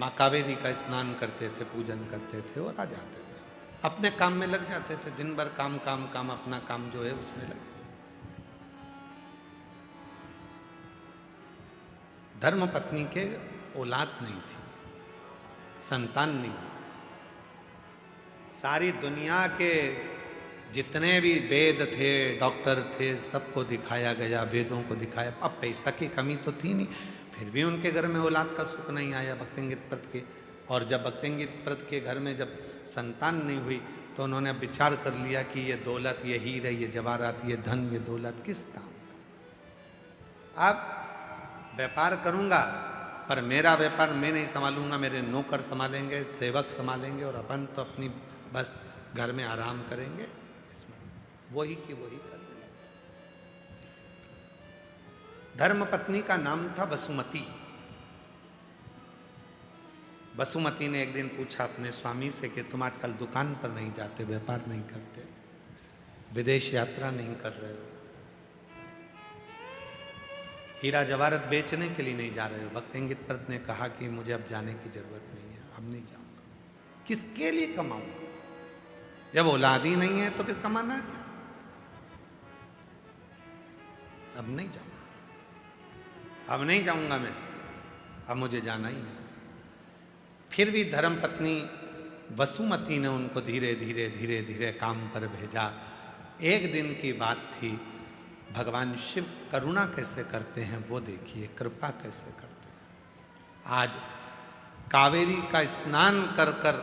माँ कावेरी का स्नान करते थे, पूजन करते थे और आ जाते थे, अपने काम में लग जाते थे। दिन भर काम काम काम, अपना काम जो है उसमें लगे। धर्म पत्नी के औलाद नहीं थी, संतान नहीं थी। सारी दुनिया के जितने भी वेद थे, डॉक्टर थे, सबको दिखाया गया, वेदों को दिखाया। अब पैसा की कमी तो थी नहीं, फिर भी उनके घर में औलाद का सुख नहीं आया भक्तिंगित प्रत के। और जब भक्तिंगित प्रत के घर में जब संतान नहीं हुई तो उन्होंने विचार कर लिया कि ये दौलत, ये हीरे, ये जवाहरात, ये धन, ये दौलत किस काम। अब व्यापार करूंगा पर मेरा व्यापार मैं नहीं संभालूंगा, मेरे नौकर संभालेंगे, सेवक संभालेंगे, और अपन तो अपनी बस घर में आराम करेंगे, इसमें वही की वही कर देंगे। धर्म पत्नी का नाम था वसुमती। वसुमती ने एक दिन पूछा अपने स्वामी से कि तुम आजकल दुकान पर नहीं जाते, व्यापार नहीं करते, विदेश यात्रा नहीं कर रहे हो, हीरा जवाहरत बेचने के लिए नहीं जा रहे हो। भक्तिंगित प्रत ने कहा कि मुझे अब जाने की जरूरत नहीं है, अब नहीं जाऊंगा। किसके लिए कमाऊंगा? जब औलाद ही नहीं है तो फिर कमाना क्या? अब नहीं जाऊंगा, अब नहीं जाऊंगा मैं, अब मुझे जाना ही नहीं। फिर भी धर्म पत्नी वसुमती ने उनको धीरे धीरे धीरे धीरे काम पर भेजा। एक दिन की बात थी। भगवान शिव करुणा कैसे करते हैं वो देखिए, कृपा कैसे करते हैं। आज कावेरी का स्नान कर कर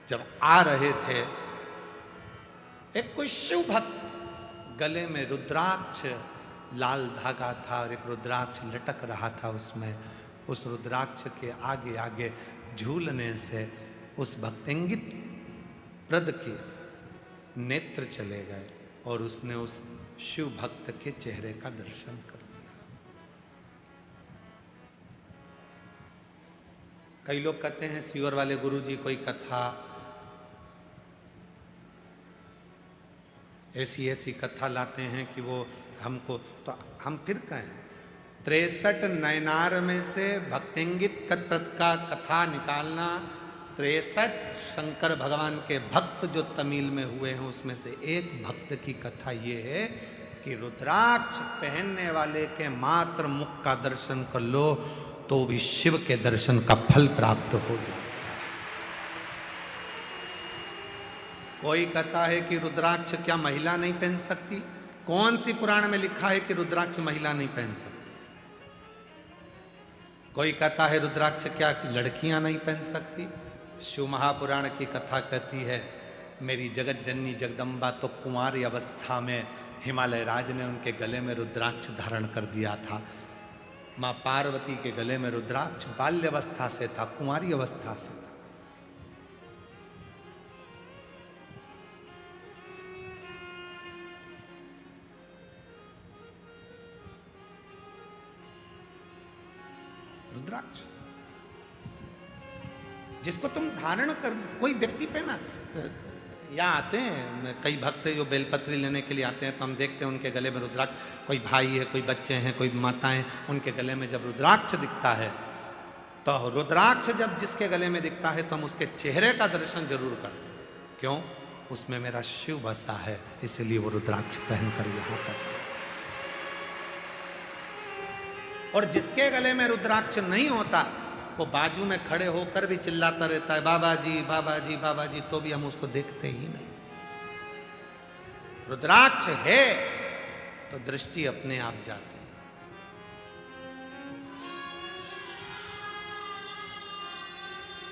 जब आ रहे थे, एक कोई शिव भक्त, गले में रुद्राक्ष लाल धागा था और एक रुद्राक्ष लटक रहा था उसमें। उस रुद्राक्ष के आगे आगे झूलने से उस भक्तिंगित प्रद के नेत्र चले गए और उसने उस शिव भक्त के चेहरे का दर्शन कर लिया। कई लोग कहते हैं सीहोर वाले गुरुजी कोई कथा, ऐसी ऐसी कथा लाते हैं कि वो हमको, तो हम फिर कहें 63 नयनार में से भक्तिंगित प्रत का कथा निकालना। 63 शंकर भगवान के भक्त जो तमिल में हुए हैं उसमें से एक भक्त की कथा ये है कि रुद्राक्ष पहनने वाले के मात्र मुख का दर्शन कर लो तो भी शिव के दर्शन का फल प्राप्त हो जाए। कोई कहता है कि रुद्राक्ष क्या महिला नहीं पहन सकती? कौन सी पुराण में लिखा है कि रुद्राक्ष महिला नहीं पहन सकती? कोई कहता है रुद्राक्ष क्या लड़कियां नहीं पहन सकती? शिव महापुराण की कथा कहती है मेरी जगत जननी जगदम्बा तो कुंवारी अवस्था में हिमालय राज ने उनके गले में रुद्राक्ष धारण कर दिया था। माँ पार्वती के गले में रुद्राक्ष बाल्य अवस्था से था, कुंवारी अवस्था से था। रुद्राक्ष जिसको तुम धारण कर, कोई व्यक्ति पे ना, यहाँ आते हैं कई भक्त जो बेलपत्री लेने के लिए आते हैं तो हम देखते हैं उनके गले में रुद्राक्ष, कोई भाई है, कोई बच्चे हैं, कोई माताएं, उनके गले में जब रुद्राक्ष दिखता है तो रुद्राक्ष जब जिसके गले में दिखता है तो हम उसके चेहरे का दर्शन जरूर करते हैं। क्यों? उसमें मेरा शिव बसा है, इसलिए वो रुद्राक्ष पहनकर यहाँ पर। और जिसके गले में रुद्राक्ष नहीं होता वो बाजू में खड़े होकर भी चिल्लाता रहता है बाबा जी बाबा जी बाबा जी, तो भी हम उसको देखते ही नहीं। रुद्राक्ष है तो दृष्टि अपने आप जाती है।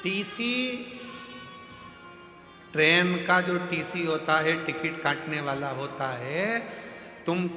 टीसी, ट्रेन का जो टीसी होता है, टिकट काटने वाला होता है, तुम